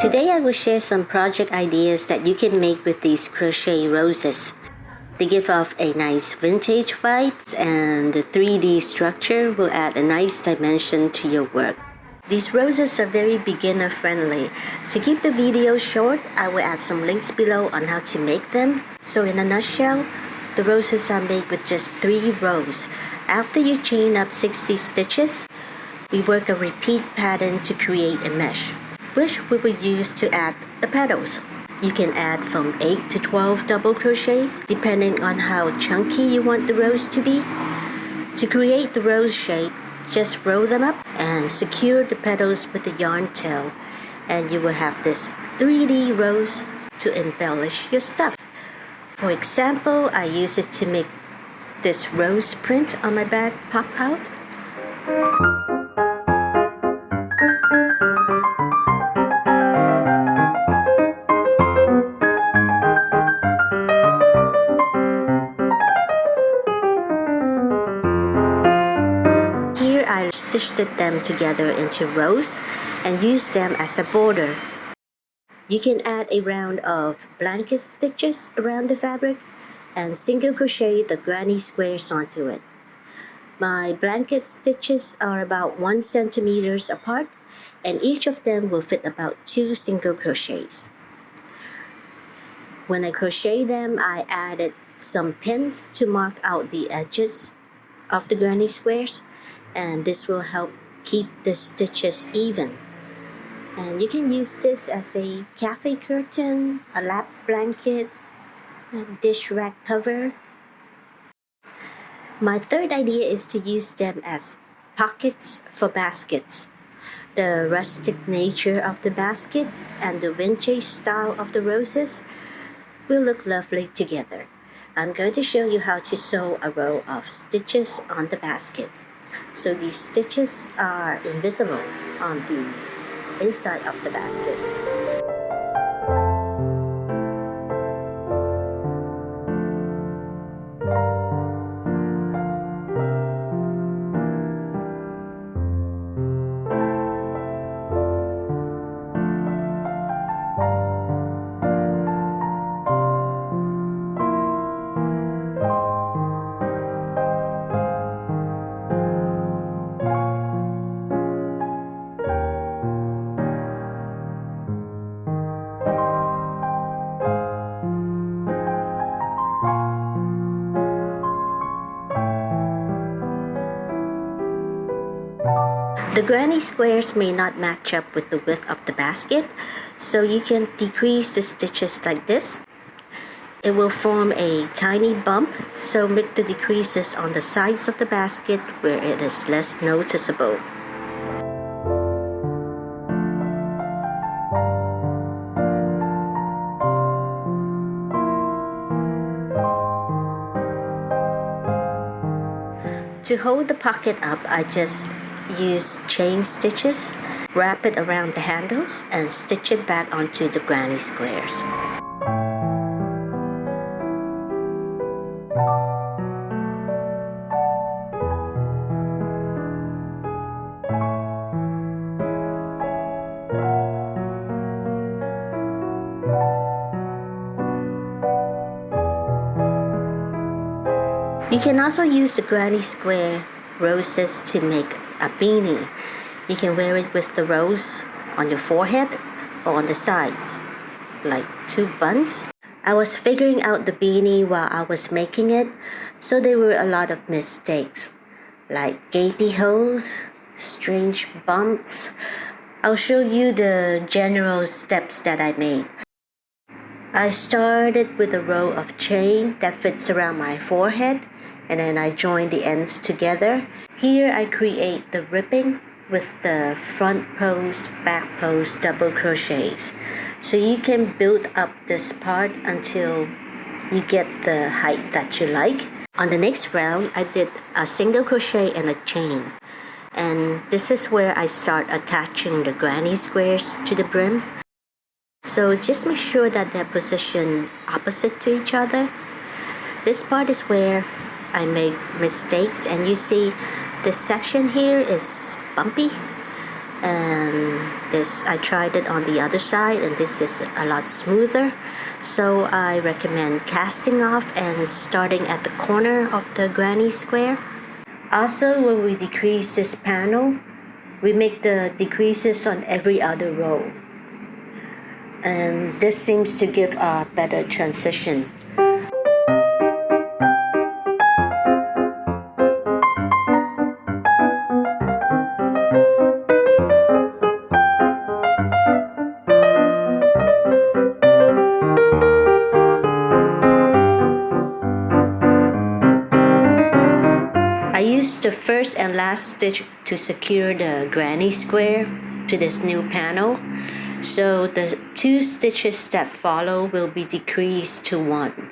Today I will share some project ideas that you can make with these crochet roses. They give off a nice vintage vibe, and the 3D structure will add a nice dimension to your work. These roses are very beginner friendly. To keep the video short, I will add some links below on how to make them. So in a nutshell, the roses are made with just 3 rows. After you chain up 60 stitches, we work a repeat pattern to create a mesh, which we will use to add the petals. You can add from 8 to 12 double crochets depending on how chunky you want the rose to be. To create the rose shape, just roll them up and secure the petals with the yarn tail, and you will have this 3D rose to embellish your stuff. For example, I use it to make this rose print on my bag pop out. I stitched them together into rows and used them as a border. You can add a round of blanket stitches around the fabric and single crochet the granny squares onto it. My blanket stitches are about 1 centimeters apart, and each of them will fit about 2 single crochets. When I crochet them, I added some pins to mark out the edges of the granny squares, and this will help keep the stitches even. And you can use this as a cafe curtain, a lap blanket, a dish rack cover. My third idea is to use them as pockets for baskets. The rustic nature of the basket and the vintage style of the roses will look lovely together. I'm going to show you how to sew a row of stitches on the basket. So these stitches are invisible on the inside of the basket. The granny squares may not match up with the width of the basket, so you can decrease the stitches like this. It will form a tiny bump, so make the decreases on the sides of the basket where it is less noticeable. To hold the pocket up, I just use chain stitches, wrap it around the handles, and stitch it back onto the granny squares. You can also use the granny square roses to make a beanie. You can wear it with the rose on your forehead or on the sides, like 2 buns. I was figuring out the beanie while I was making it, so there were a lot of mistakes, like gapy holes, strange bumps. I'll show you the general steps that I made. I started with a row of chain that fits around my forehead, and then I join the ends together. Here I create the ribbing with the front post, back post double crochets. So you can build up this part until you get the height that you like. On the next round, I did a single crochet and a chain. And this is where I start attaching the granny squares to the brim. So just make sure that they're positioned opposite to each other. This part is where I made mistakes, and you see this section here is bumpy, and this. I tried it on the other side and this is a lot smoother, so I recommend casting off and starting at the corner of the granny square. Also, when we decrease this panel, we make the decreases on every other row, and this seems to give a better transition. I used the first and last stitch to secure the granny square to this new panel, so the 2 stitches that follow will be decreased to 1,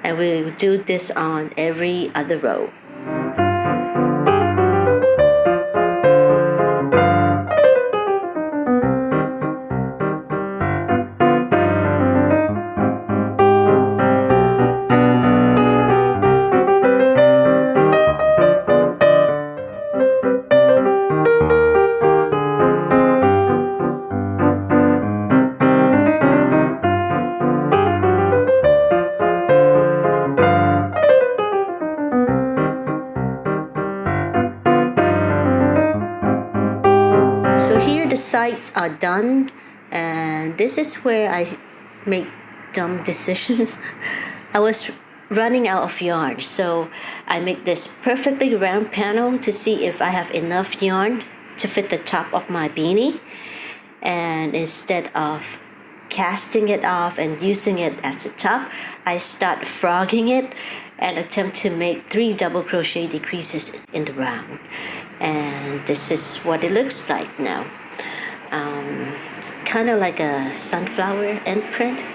and we'll do this on every other row. So here the sides are done, and this is where I make dumb decisions. I was running out of yarn, so I make this perfectly round panel to see if I have enough yarn to fit the top of my beanie, and instead of casting it off and using it as a top, I start frogging it and attempt to make 3 double crochet decreases in the round, and this is what it looks like now. Kind of like a sunflower imprint.